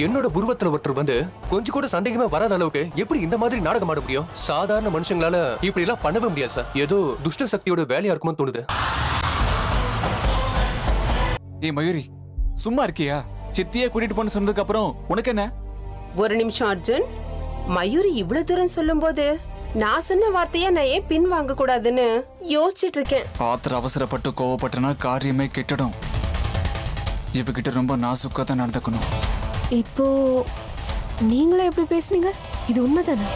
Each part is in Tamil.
என்னோட உருவத்துல ஒருத்தர் வந்து கொஞ்சம் கூட சந்தேகமே வராத அளவுக்கு எப்படி இந்த மாதிரி நாடகம் ஆட முடியும்? சாதாரண மனுஷங்களால இப்படி எல்லாம் பண்ணவே முடியாது சார். ஏதோ துஷ்ட சக்தியோட வேலையா இருக்குமோ தோணுது. ஏய் மயூரி, சும்மா இருக்கியா? சித்தியே கூட்டிட்டு போன்னு சொன்னதுக்கு அப்புறம் உனக்கு என்ன? ஒரு நிமிஷம் அர்ஜுன். மயூரி இவ்வளவு தூரம் சொல்லும் போது நான் சொன்ன வார்த்தையா நான் ஏன் பின் வாங்க கூடாதுன்னு யோசிச்சுட்டு இருக்கேன். ஆத்திர அவசரப்பட்டு கோவப்பட்டனா காரியமே கெட்டுடும். இவகிட்ட ரொம்ப நாசுக்கா தான் நடந்துக்கணும். இப்போ நீங்களே எப்படி பேசுனீங்க? இது உண்மைதானே?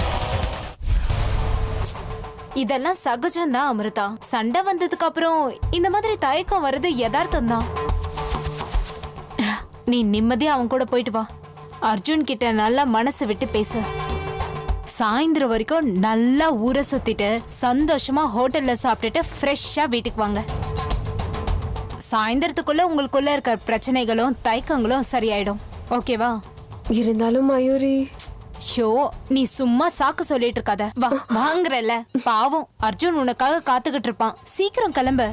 இதெல்லாம் சகஜம்தான் அமிர்தா. சண்டை வந்ததுக்கு அப்புறம் இந்த மாதிரி தயக்கம் வருது யதார்த்தம் தான். நீ நிம்மதியா அவன் கூட போயிட்டு வா. அர்ஜுன் கிட்ட நல்லா மனசு விட்டு பேசு. சாயந்தரம் வரைக்கும் நல்லா ஊரை சுத்திட்டு சந்தோஷமா ஹோட்டல்ல சாப்பிட்டுட்டு ஃப்ரெஷ்ஷா வீட்டுக்கு வாங்க. சாயந்தரத்துக்குள்ள உங்களுக்குள்ள இருக்கிற பிரச்சனைகளும் தயக்கங்களும் சரியாயிடும். ஓகேவா? இருந்தாலும் மயூரி, ஷோ, நீ சும்மா சாக்கு சொல்லிட்டு இருக்காத. வா, வாங்குறல. பாவம் அர்ஜுன் உனக்காக காத்துக்கிட்டு இருப்பான். சீக்கிரம் கிளம்பு.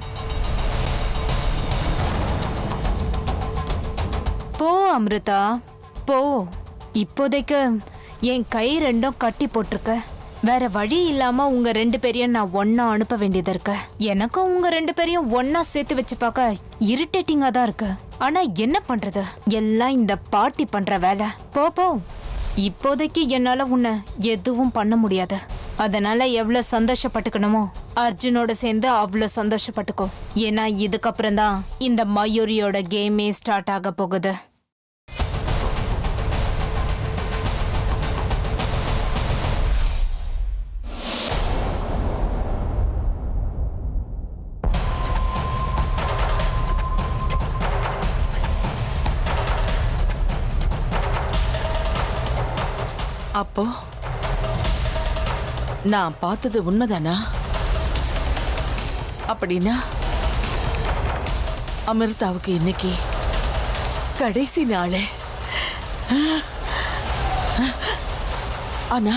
போ அமிர்தா, போ. இப்போதைக்கு என் கை ரெண்டும் கட்டி போட்டிருக்க. வேற வழி இல்லாம உங்க 2 பேரையும் நான் ஒன்னா அனுப்ப வேண்டியது இருக்கு. எனக்கும் உங்க 2 பேரையும் ஒன்னா சேர்த்து வச்சு பார்க்க இரிட்டேட்டிங்கா தான் இருக்கு. ஆனா என்ன பண்றது, எல்லாம் இந்த பாட்டி பண்ற வேலை. போ போ. இப்போதைக்கு என்னால உன்னை எதுவும் பண்ண முடியாது. அதனால எவ்வளவு சந்தோஷப்பட்டுக்கணுமோ அர்ஜுனோட சேர்ந்து அவ்வளவு சந்தோஷப்பட்டுக்கோ. ஏன்னா இதுக்கப்புறம் தான் இந்த மயூரியோட கேமே ஸ்டார்ட் ஆக போகுது. அப்போ நான் பார்த்தது உண்மைதானா? அப்படின்னா அமிர்தாவுக்கு இன்னைக்கு கடைசி நாள். ஆனா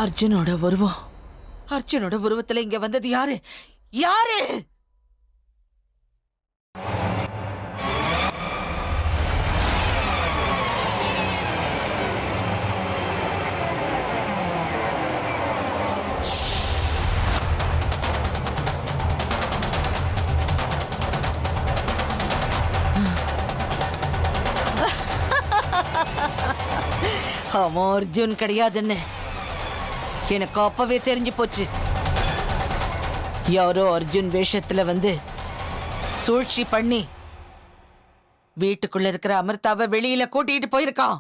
அர்ஜுனோட உருவத்துல இங்க வந்தது யாரு? யாரு? அவன் அர்ஜுன் கிடையாதுன்னு எனக்கு அப்பவே தெரிஞ்சு போச்சு. யாரோ அர்ஜுன் வேஷத்துல வந்து சூழ்ச்சி பண்ணி வீட்டுக்குள்ள இருக்கிற அமிர்தாவை வெளியில கூட்டிட்டு போயிருக்கான்.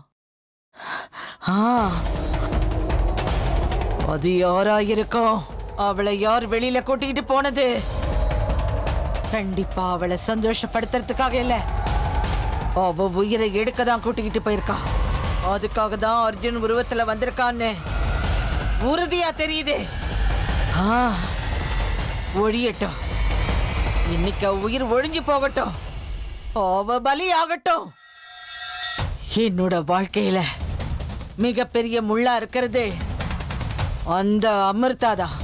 அது யாராயிருக்கும்? அவளை யார் வெளியில கூட்டிட்டு போனது? கண்டிப்பா அவளை சந்தோஷப்படுத்துறதுக்காக இல்ல, அவ உயிரை எடுக்க தான் கூட்டிக்கிட்டு போயிருக்கா. அதுக்காக தான் அர்ஜுன் உருவத்துல வந்திருக்கான்னு உறுதியா தெரியுது. ஒழியட்டும். இன்னைக்கு உயிர் ஒழிஞ்சு போகட்டும். அவ பலி ஆகட்டும். என்னோட வாழ்க்கையில மிகப்பெரிய முள்ளா இருக்கிறது அந்த அமிர்தா தான்.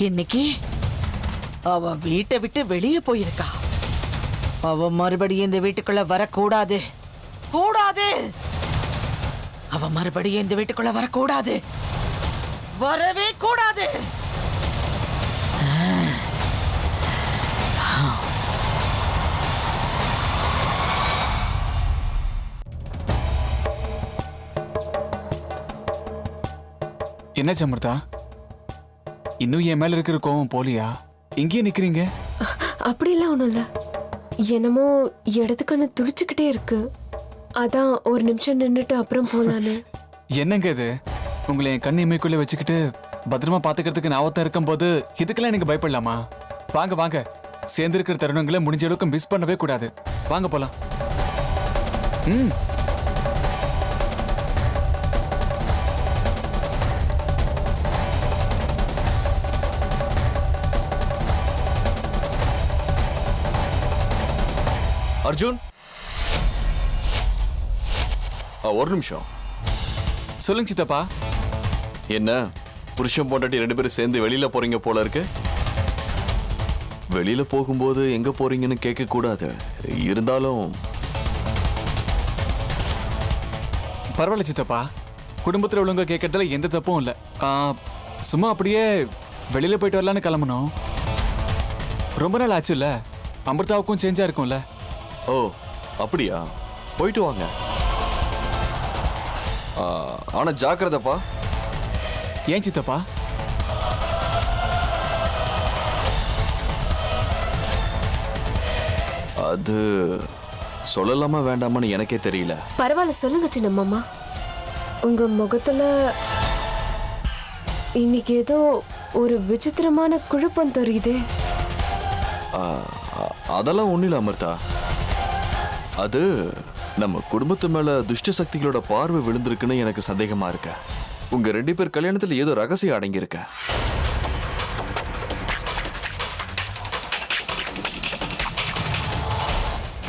இன்னைக்கு அவ வீட்டை விட்டு வெளியே போயிருக்கா. அவ மறுபடியும் இந்த வீட்டுக்குள்ள வரக்கூடாது. கூடாது. அவ மறுபடியும் இந்த வீட்டுக்குள்ள வரக்கூடாது. வரவே கூடாது. என்ன அமிர்தா, இன்னும் என் மேல இருக்கிற கோவம் போலியா? இங்கேயே நிக்கிறீங்க? அப்படிலாம் ஒண்ணும் இல்ல. என்னமோ இடத்துக்கான துடிச்சுக்கிட்டே இருக்கு. அதான் ஒரு நிமிஷம் நின்னுட்டு அப்புறம் போலான்னு. என்னங்க இது? உங்களை என் கண் இமைக்குள்ள வச்சுக்கிட்டு பத்திரமா பாத்துக்கிறதுக்கு நான் ஒருத்தன் இருக்கும் போது இதுக்கெல்லாம் எனக்கு பயப்படலாமா? வாங்க வாங்க, சேர்ந்து இருக்கிற தருணங்களை முடிஞ்ச அளவுக்கு மிஸ் பண்ணவே கூடாது. வாங்க போலாம். அர்ஜுன், ஒரு நிமிஷம். சொல்லுங்க சித்தப்பா. என்ன புருஷன் பொண்டாட்டி 2 பேரும் சேர்ந்து வெளியில போறீங்க போல இருக்கு. வெளியில போகும்போது எங்க போறீங்கன்னு கேட்க கூடாது. இருந்தாலும் பரவாயில்ல சித்தப்பா, குடும்பத்தில் உள்ளவங்க கேட்கறதுல எந்த தப்பும் இல்லை. சும்மா அப்படியே வெளியில போயிட்டு வரலான்னு கிளம்பணும். ரொம்ப நாள் ஆச்சுல்ல, அமிர்தாவுக்கும் சேஞ்சா இருக்கும்ல. ஓ அப்படியா, போயிட்டு வாங்க. ஆனா ஜாக்கிரதைப்பா. ஏன் சித்தப்பா? அது சொல்லலாமா வேண்டாமான்னு எனக்கே தெரியல. பரவாயில்ல, சொல்லுங்க சின்ன மாமா. உங்க முகத்துல இன்னைக்கு ஏதோ ஒரு விசித்திரமான குழப்பம் தெரியுதே. அதெல்லாம் ஒண்ணும் இல்ல அமிர்தா. அது நம்ம குடும்பத்து மேல துஷ்ட சக்திகளோட பார்வை விழுந்திருக்குன்னு எனக்கு சந்தேகமா இருக்க. உங்க 2 பேர் கல்யாணத்துல ஏதோ ரகசியம் அடங்கி இருக்க.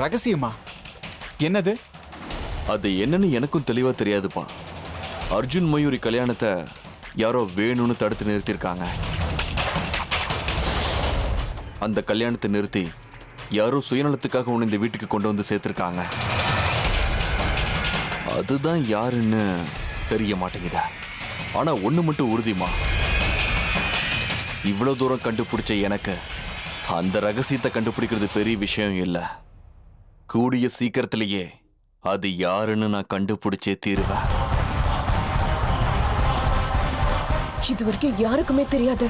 ரகசியமா? என்னது? அது என்னன்னு எனக்கும் தெளிவா தெரியாதுப்பா. அர்ஜுன் மயூரி கல்யாணத்தை யாரோ வேணும்னு தடுத்து நிறுத்திருக்காங்க. அந்த கல்யாணத்தை நிறுத்தி யாரோ சுயநலத்துக்காக உன்னை இந்த வீட்டுக்கு கொண்டு வந்து சேர்த்திருக்காங்க. அதுதான் யாருன்னு தெரிய மாட்டேங்குதா. ஆனா ஒண்ணு மட்டும் உறுதிமா, இவ்வளவு தூரம் கண்டுபிடிச்ச எனக்கு அந்த ரகசியத்தை கண்டுபிடிக்கிறது பெரிய விஷயம் இல்ல. கூடிய சீக்கிரத்திலேயே அது யாருன்னு நான் கண்டுபிடிச்சே தீருவேன். இது வரைக்கும் யாருக்குமே தெரியாது.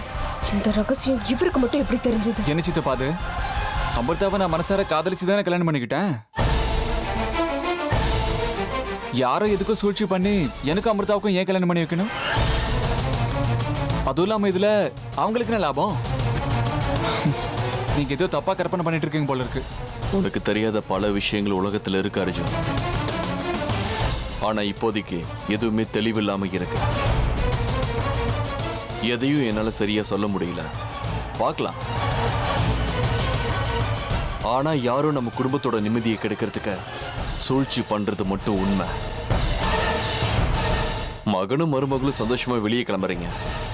இந்த ரகசியம் இவருக்கு மட்டும் எப்படி தெரிஞ்சது? என்ன சித்தப்பா அது? அமிர்தாவை நான் மனசார காதலிச்சு தானே கல்யாணம் பண்ணிக்கிட்டேன். யாரோ எதுக்கும் சூழ்ச்சி பண்ணி எனக்கு அமிர்தாவுக்கும் ஏன் கல்யாணம் பண்ணி வைக்கணும்? அதுவும் இல்லாம இதுல அவங்களுக்கு என்ன லாபம்? நீங்க ஏதோ தப்பா கற்பனை பண்ணிட்டு இருக்கீங்க போல இருக்கு. உனக்கு தெரியாத பல விஷயங்கள் உலகத்துல இருக்கு அர்ஜுன். ஆனா இப்போதைக்கு எதுவுமே தெளிவில்லாம இருக்கு. எதையும் என்னால சரியா சொல்ல முடியல. பார்க்கலாம். ஆனா யாரும் நம்ம குடும்பத்தோட நிம்மதியை கெடுக்கிறதுக்கு சூழ்ச்சி பண்றது மட்டும் உண்மை. மகனும் மருமகளும் சந்தோஷமா வெளியே கிளம்புறீங்க.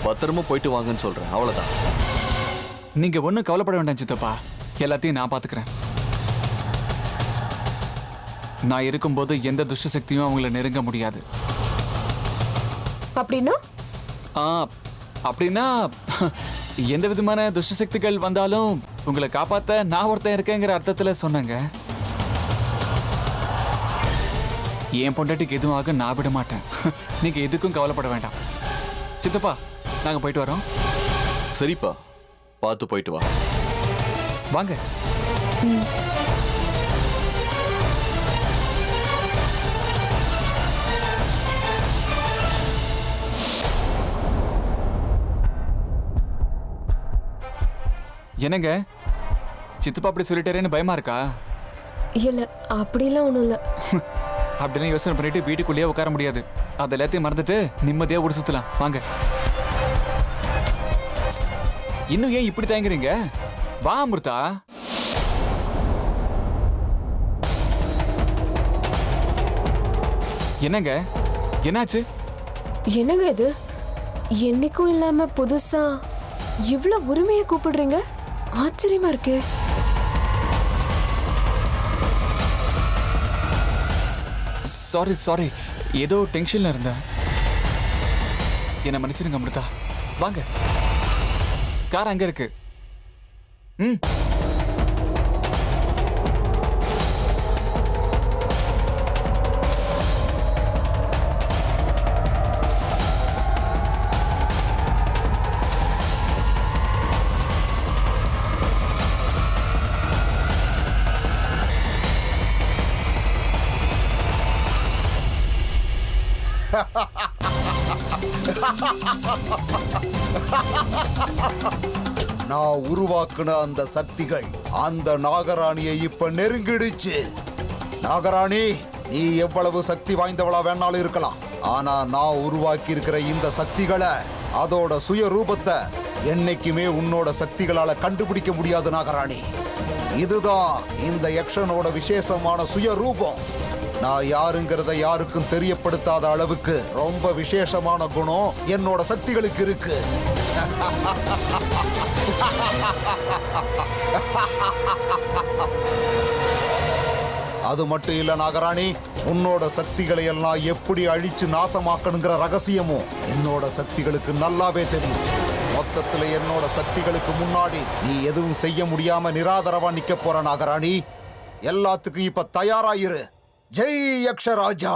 பத்திரமா போயிட்டு வாங்கன்னு சொல்றேன், அவ்வளவுதான். நீங்க ஒன்றும் கவலைப்பட வேண்டாம் சித்தப்பா, எல்லாத்தையும் நான் பாத்துக்கிறேன். நான் இருக்கும்போது எந்த துஷ்ட சக்தியும் அவங்கள நெருங்க முடியாது. அப்படின்னா அப்படின்னா எந்த விதமான துஷ்ட சக்திகள் வந்தாலும் உங்களை காப்பாத்த நான் ஒருத்தன் இருக்கேங்கிற அர்த்தத்துல சொன்னேங்க. என் பொண்டாட்டிக்கு எதுவும் ஆக நான் விட மாட்டேன். நீங்க எதுக்கும் கவலைப்பட வேண்டாம். சித்தப்பா, நாங்க போயிட்டு வரோம். சரிப்பா, பார்த்து போயிட்டு வா. வாங்க. என்னங்க சித்தப்பா அப்படி சொல்லிட்டாரேன்னு பயமா இருக்கா? இல்ல, அப்படிலாம் ஒண்ணும் இல்ல. அப்படிலாம் யோசனை பண்ணிட்டு வீட்டுக்குள்ளேயே உட்கார முடியாது. அது எல்லாத்தையும் மறந்துட்டு நிம்மதியா ஊர் சுத்தலாம். வாங்க. இன்னும் ஏன் இப்படி தயங்குறீங்க? வா அமிர்தா. என்னங்க என்னாச்சு? என்னங்க இது? என்னைக்கும் இல்லாம புதுசா இவ்வளவு உரிமையை கூப்பிடுறீங்க? ஆச்சரியமா இருக்கு. சாரி சாரி, ஏதோ டென்ஷன்ல இருந்தேன். என்ன மன்னிச்சிருங்க அமிர்தா. வாங்க, கார் அங்க இருக்கு. ம். நான் உருவாக்குன அந்த சக்திகள் அந்த நாகராணியை இப்ப நெருங்கிடுச்சு. நாகராணி, நீ எவ்வளவு சக்தி வாய்ந்தவளா வேணாலும் இருக்கலாம். ஆனா நான் உருவாக்கி இருக்கிற இந்த சக்திகளை, அதோட சுய ரூபத்தை என்னைக்குமே உன்னோட சக்திகளால கண்டுபிடிக்க முடியாது நாகராணி. இதுதான் இந்த யக்ஷனோட விசேஷமான சுய ரூபம். நான் யாருங்கிறத யாருக்கும் தெரியப்படுத்தாத அளவுக்கு ரொம்ப விசேஷமான குணம் என்னோட சக்திகளுக்கு இருக்கு. அது மட்டும் இல்ல நாகராணி, உன்னோட சக்திகளை எல்லாம் எப்படி அழிச்சு நாசமாக்கணுங்கிற ரகசியமும் என்னோட சக்திகளுக்கு நல்லாவே தெரியும். மொத்தத்துல என்னோட சக்திகளுக்கு முன்னாடி நீ எதுவும் செய்ய முடியாம நிராதரவா நிக்க போற நாகராணி. எல்லாத்துக்கும் இப்ப தயாராயிரு. ஜெய் யக்ஷராஜா.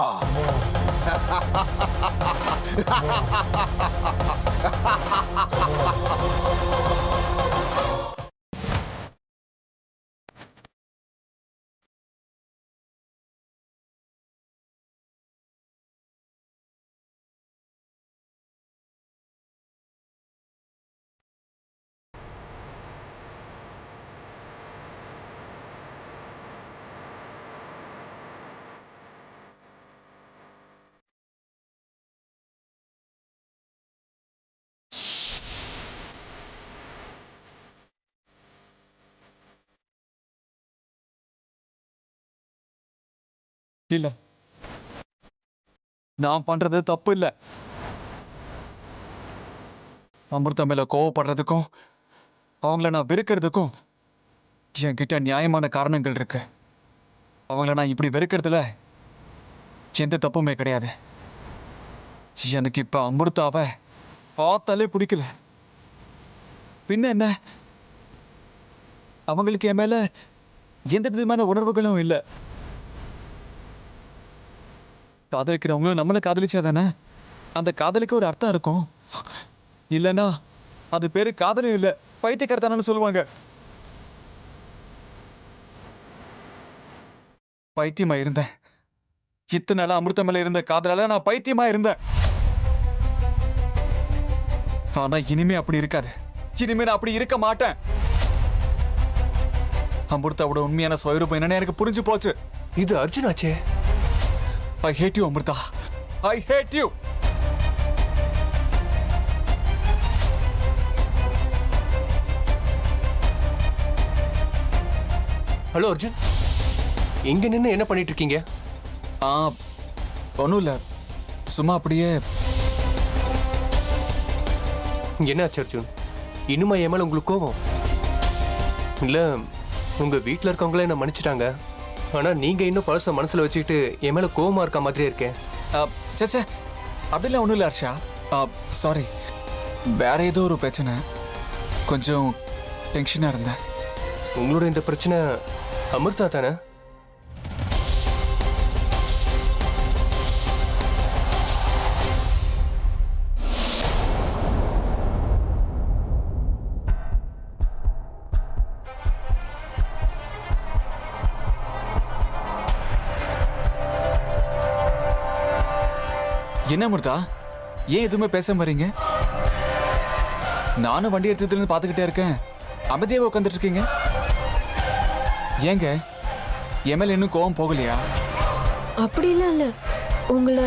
இல்ல, நான் பண்றது தப்பு இல்ல. அமிர்தா மேல கோவப்படுறதுக்கும் அவங்கள நான் வெறுக்கிறதுக்கும் என்கிட்ட நியாயமான காரணங்கள் இருக்கு. அவங்கள நான் இப்படி வெறுக்கிறதுல எந்த தப்புமே கிடையாது. எனக்கு இப்ப அமிர்தாவை பார்த்தாலே பிடிக்கல. பின்ன என்ன, அவங்களுக்கு என் மேல எந்த விதமான உணர்வுகளும் இல்லை. காதலிக்கிறவங்களும் நம்மளை காதலிச்சாதானே அந்த காதலுக்கு ஒரு அர்த்தம் இருக்கும். இல்லைன்னா அது பேரு காதலும் இல்லை, பைத்தியக்காரத்தானு சொல்லுவாங்க. பைத்தியமா இருந்தேன். இத்தனை நாளா அமிர்தம் மேல இருந்த காதலால நான் பைத்தியமா இருந்தேன். ஆனா இனிமே அப்படி இருக்காது. இனிமே நான் அப்படி இருக்க மாட்டேன். அமிர்தாவோட உண்மையான ஸ்வரூபம் என்னன்னு எனக்கு புரிஞ்சு போச்சு. இது அர்ஜுனாச்சே. I hate you, Amrita. I hate you. Hello Arjun, இங்க நின்று என்ன பண்ணிட்டு இருக்கீங்க? ஒன்றும் இல்லை, சும்மா அப்படியே. என்னாச்சு அர்ஜுன்? இன்னுமா என் மேல உங்களுக்கு கோவம்? இல்ல உங்க வீட்டில் இருக்கவங்களே என்ன மன்னிச்சிட்டாங்க, ஆனா நீங்க இன்னும் பழச மனசுல வச்சுக்கிட்டு என் மேல கோவமா இருக்க மாதிரியே இருக்கேன். சே, அப்படிலாம் ஒன்றும் இல்லை ஹர்ஷா. சாரி, வேற ஏதோ ஒரு பிரச்சனை, கொஞ்சம் டென்ஷனாக இருந்தேன். உங்களோட இந்த பிரச்சனை அமிர்தா தானே? என்ன அமிர்தா, ஏன் எதுவுமே பேசாம வரீங்க? நானும் வண்டி எடுத்ததுல இருந்து பார்த்துக்கிட்டே இருக்கேன், அமைதியாவே உட்காந்துட்டு இருக்கீங்க. ஏங்க, என் மேல இன்னும் கோவம் போகலையா? அப்படிலாம் இல்ல, உங்களை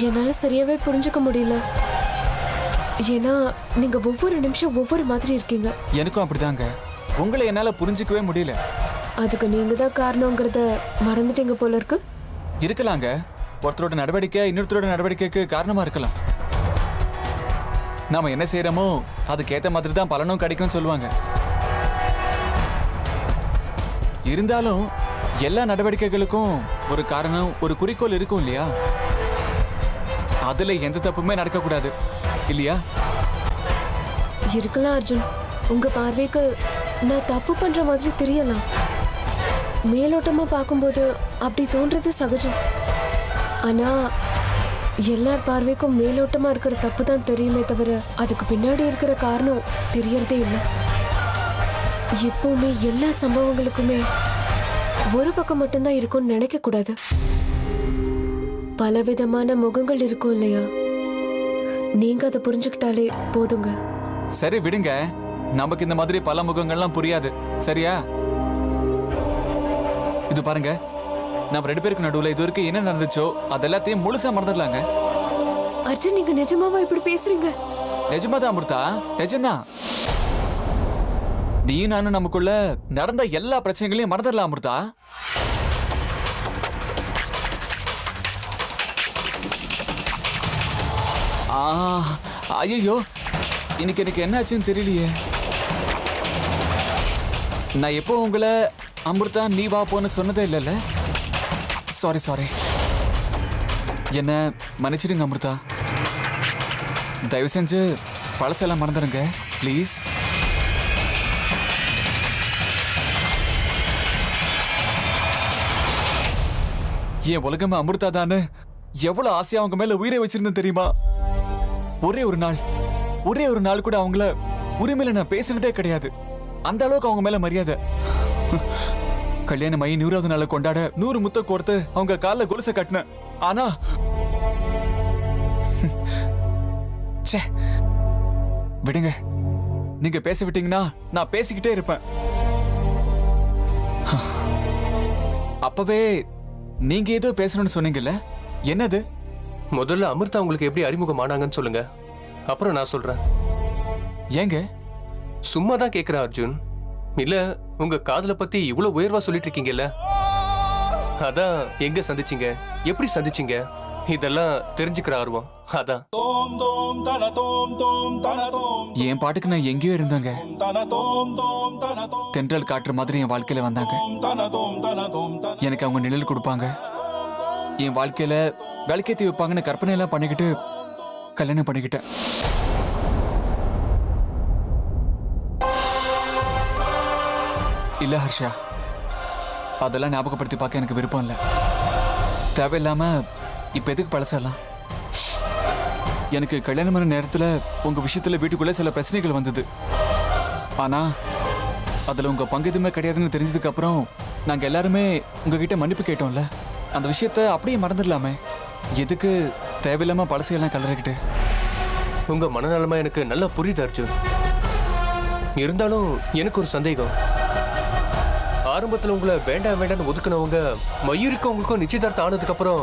என்னால சரியாவே புரிஞ்சுக்க முடியல. ஏன்னா நீங்க ஒவ்வொரு நிமிஷம் ஒவ்வொரு மாதிரி இருக்கீங்க. எனக்கும் அப்படிதாங்க, உங்களை என்னால புரிஞ்சுக்கவே முடியல. அதுக்கு நீங்க தான் காரணங்கிறத மறந்துட்டீங்க போல இருக்கு. இருக்கலாங்க, ஒருத்தரோட நடவடிக்கை இன்னொருத்தரோட நடவடிக்கைக்கு காரணமா இருக்கலாம். நாம என்ன செய்யறோமோ அதுக்கேற்ற மாதிரி தான் பலனும் கிடைக்கும்னு சொல்லுவாங்க. இருந்தாலும் எல்லா நடவடிக்கைகளுக்கும் ஒரு காரணம், ஒரு குறிக்கோள் இருக்கும் இல்லையா? அதுல எந்த தப்புமே நடக்கக்கூடாது இல்லையா? இருக்கலாம் அர்ஜுன், உங்க பார்வைக்கு நான் தப்பு பண்ற மாதிரி தெரியலாம். மேலோட்டமா பார்க்கும்போது அப்படி தோன்றது சகஜம். ஆனா எல்லார் பார்வைக்கும் மேலோட்டமா இருக்கிற தப்பு தான் தெரியுமே தவிர அதுக்கு பின்னாடி இருக்கிற காரணம் தெரியறதே இல்லை. எப்பவுமே எல்லா சம்பவங்களுக்குமே ஒரு பக்கம் மட்டும்தான் இருக்கும்னு நினைக்க கூடாது. பலவிதமான முகங்கள் இருக்கும் இல்லையா? நீங்க அதை புரிஞ்சுக்கிட்டாலே போதுங்க. சரி விடுங்க, நமக்கு இந்த மாதிரி பல முகங்கள்லாம் புரியாது, சரியா? இது பாருங்க, நம்ம ரெண்டு பேருக்கு நடுவுல இது வரைக்கும் என்ன நடந்துச்சோ அது எல்லாத்தையும் முழுசா மறந்துடலாங்க. அர்ஜுன், நீங்க நிஜமாவா இப்படி பேசுறீங்க? நிஜமாதான் அமிர்தா, நிஜம்தான். நீ நானும் நமக்குள்ள நடந்த எல்லா பிரச்சனைகளையும் மறந்துடலாம் அமிர்தா. ஐயோ, இன்னைக்கு எனக்கு என்னாச்சுன்னு தெரியலையே. நான் எப்போ உங்களை அமிர்தா நீ வா போன்னு சொன்னதே இல்லைல்ல? Sorry sorry. என்ன மன்னிச்சிடுங்க அமிர்தா. தயவு செஞ்சு பழசெல்லாம் மறந்துடுங்க ப்ளீஸ். என் உலகமே அமிர்தா தானு எவ்வளவு ஆசையா அவங்க மேல உயிரை வச்சிருந்தேன் தெரியுமா? ஒரே ஒரு நாள் கூட அவங்கள உரிமையில நான் பேசினதே கிடையாது. அந்த அளவுக்கு அவங்க மேல மரியாதை. கல்யாணம் ஆகி 100வது நாளை கொண்டாட 100 முத்த கோர்த்து அவங்க கால கொலுசை கட்டினேன். ஆனா ச்சே, விடுங்க. நீங்க பேச விட்டீங்கன்னா நான் பேசிக்கிட்டே இருப்பேன். அப்பவே நீங்க ஏதோ பேசணும்னு சொன்னீங்கல்ல, என்னது? முதல்ல அமிர்தா உங்களுக்கு எப்படி அறிமுகம் ஆனாங்கன்னு சொல்லுங்க, அப்புறம் நான் சொல்றேன். ஏங்க சும்மா தான் கேக்குறேன் அர்ஜுன். இல்ல உங்க காதலை பத்தி இவ்வளவு உயர்வா சொல்லிட்டு இருக்கீங்கல்ல, அதான் எங்க சந்திச்சீங்க, எப்படி சந்திச்சீங்க, இதெல்லாம் தெரிஞ்சுக்கிற ஆர்வம் அதான். என் பாட்டுக்கு நான் எங்கேயோ இருந்தேங்க. தென்றல் காற்று மாதிரி என் வாழ்க்கையில வந்தாங்க. எனக்கு அவங்க நிழல் கொடுப்பாங்க, என் வாழ்க்கையில விளக்கேத்தி வைப்பாங்கன்னு கற்பனை எல்லாம் பண்ணிக்கிட்டு கல்யாணம் பண்ணிக்கிட்டேன். இல்ல ஹர்ஷா, அதெல்லாம் ஞாபகப்படுத்தி பார்க்க எனக்கு விருப்பம் இல்லை. தேவையில்லாம இப்ப எதுக்கு பழசெல்லாம்? எனக்கு கல்யாணமான நேரத்துல உங்க விஷயத்துல வீட்டுக்குள்ள சில பிரச்சனைகள் வந்தது. ஆனா அதுல உங்க பங்கு எதுவுமே கிடையாதுன்னு தெரிஞ்சதுக்கு அப்புறம் நாங்க எல்லாருமே உங்ககிட்ட மன்னிப்பு கேட்டோம்ல, அந்த விஷயத்த அப்படியே மறந்துடலாமே. எதுக்கு தேவையில்லாம பழசையெல்லாம் கலரிக்கிட்டு? உங்க மனநலமா எனக்கு நல்லா புரியுது அர்ஜுன். இருந்தாலும் எனக்கு ஒரு சந்தேகம். ஆரம்பத்துல உங்களை வேண்டாம் வேண்டாம்னு ஒதுக்குனவங்க மயூரிக்கும் உங்களுக்கும் நிச்சயதார்த்தம் ஆனதுக்கு அப்புறம்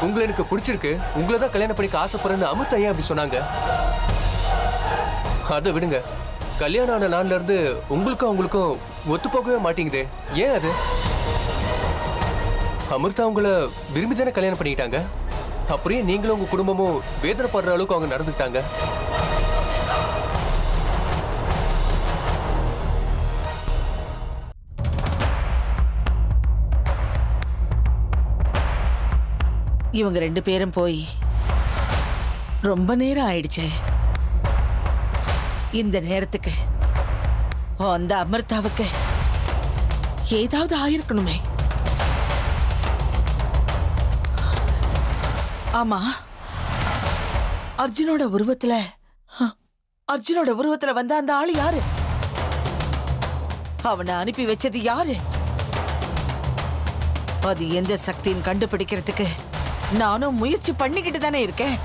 உங்களை எனக்கு பிடிச்சிருக்கு, உங்களை தான் கல்யாணம் பண்ணிக்க ஆசைப்படுறேன்னு அமிர்தா ஏன் அப்படி சொன்னாங்க? அதை விடுங்க. கல்யாணம் ஆன நாள்ல இருந்து உங்களுக்கும் அவங்களுக்கும் ஒத்து போகவே மாட்டேங்குதே, ஏன் அது? அமிர்தா உங்களை விரும்பி தானே கல்யாணம் பண்ணிக்கிட்டாங்க, அப்படியே நீங்களும் உங்க குடும்பமும் வேதனைப்படுற அளவுக்கு அவங்க நடந்துக்கிட்டாங்க. இவங்க 2 பேரும் போய் ரொம்ப நேரம் ஆயிடுச்சே. இந்த நேரத்துக்கு அந்த அமிர்தாவுக்கு ஏதாவது ஆயிருக்கணுமே. ஆமா, அர்ஜுனோட உருவத்துல வந்த அந்த ஆளு யாரு? அவனை அனுப்பி வச்சது யாரு? அது எந்த சக்தின்னு கண்டுபிடிக்கிறதுக்கு நானும் முயற்சி பண்ணிக்கிட்டு தானே இருக்கேன்.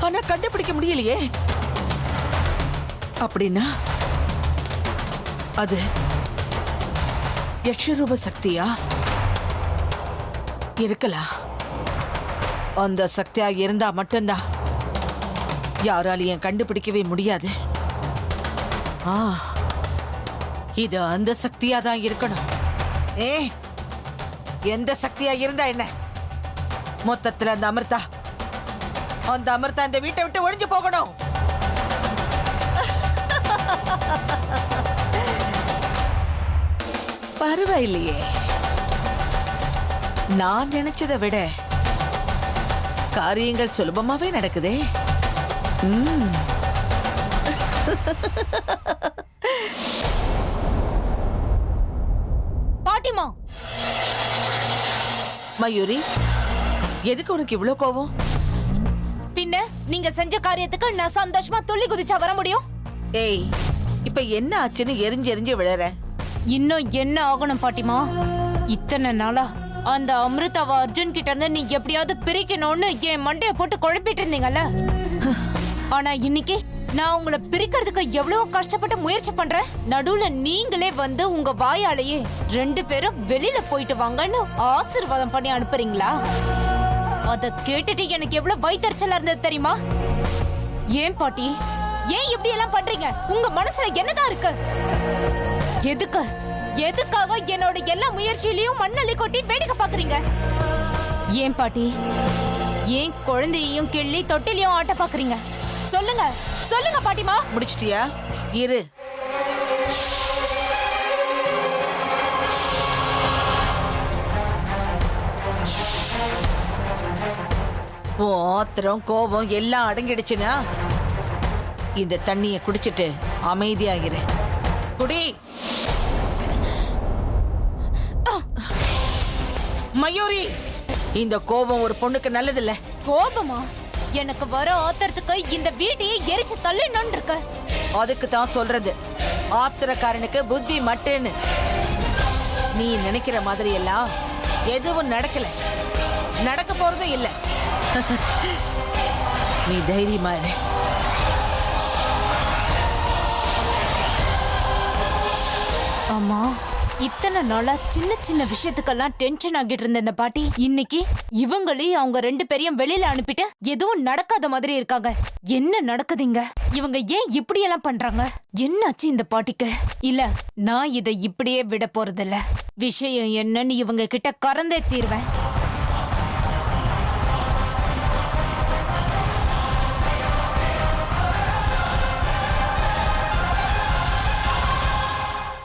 ஆனா கண்டுபிடிக்க முடியலையே. அப்படின்னா அது யக்ஷரூப சக்தியா இருக்கலாம். அந்த சக்தியா இருந்தா மட்டும்தான் யாராலையும் கண்டுபிடிக்கவே முடியாது. இது அந்த சக்தியா தான் இருக்கணும். எந்த சக்தியா இருந்தா என்ன? மொத்தத்துல அந்த அமிர்தா இந்த வீட்டை விட்டு ஒழிஞ்சு போகணும். பரவாயில்லையே, நான் நினைச்சதை விட காரியங்கள் சுலபமாவே நடக்குதே. பாட்டிமா, மயூரி, எதுக்கு உனக்கு இவ்ளோ கோவம்? பின்ன நீங்க செஞ்ச காரியத்துக்கு நான் சந்தோஷமா துள்ளி குதிச்சா வர முடியும்? ஏய், இப்ப என்ன ஆச்சுன்னு எரிஞ்சு விழற? இன்னும் என்ன ஆகணும் பாட்டிமா? இத்தனை நாளா அந்த அமிர்தாவை அர்ஜுன் கிட்ட இருந்து நீ எப்படியாவது பிரிக்கணும்னு என் மண்டைய போட்டு குழப்பிட்டு இருந்தீங்கல்ல. ஆனா இன்னைக்கு நான் உங்களை பிரிக்கிறதுக்கு எவ்வளவு கஷ்டப்பட்டு முயற்சி பண்றேன். நடுவுல நீங்களே வந்து உங்க வாயாலேயே 2 பேரும் வெளியில போயிட்டு வாங்கன்னு ஆசீர்வாதம் பண்ணி அனுப்புறீங்களா? அத கேட்டுட்டு எனக்கு எவ்வளவு வயித்தறிச்சலா இருந்தது தெரியுமா? ஏன் பாட்டி, ஏன் இப்படி எல்லாம் பண்றீங்க? உங்க மனசுல என்னதான் இருக்கு? எதுக்காக என்னோட எல்லா முயற்சியிலையும் மண்ணள்ளி கொட்டி வேடிக்கை பாக்குறீங்க? ஏன் பாட்டி, ஏன் குழந்தையையும் கிள்ளி தொட்டிலையும் ஆட்ட பாக்குறீங்க? சொல்லுங்க பாட்டிமா. முடிச்சிட்டியா? இரு. ஆத்திரம் கோபம் எல்லாம் அடங்கிடுச்சுன்னா இந்த தண்ணிய குடிச்சிட்டு அமைதியாகிரு. குடி. மயூரி, இந்த கோபம் ஒரு பொண்ணுக்கு நல்லதில்ல. கோபமா? எனக்கு வர ஆத்திரத்துக்கு இந்த வீட்டையே எரிச்சு தள்ளணும்னு இருக்க. அதுக்கு தான் சொல்றது, ஆத்திரக்காரனுக்கு புத்தி மட்டுன்னு. நீ நினைக்கிற மாதிரி எல்லாம் எதுவும் நடக்கல, நடக்க போறதும் இல்ல. நீ தைரியமா இரு. ஆமா, இத்தனை நாளா சின்ன சின்ன விஷயத்துக்கெல்லாம் டென்ஷன் ஆகிட்டு இருந்த இந்த பாட்டி இன்னைக்கு இவங்களையும் அவங்க 2 பேரையும் வெளியில அனுப்பிட்டு எதுவும் நடக்காத மாதிரி இருக்காங்க. என்ன நடக்குதுங்க? இவங்க ஏன் இப்படி எல்லாம் பண்றாங்க? என்னாச்சு இந்த பாட்டிக்கு? இல்ல, நான் இதை இப்படியே விட போறதில்ல. விஷயம் என்னன்னு இவங்க கிட்ட கறந்தே தீர்வேன்.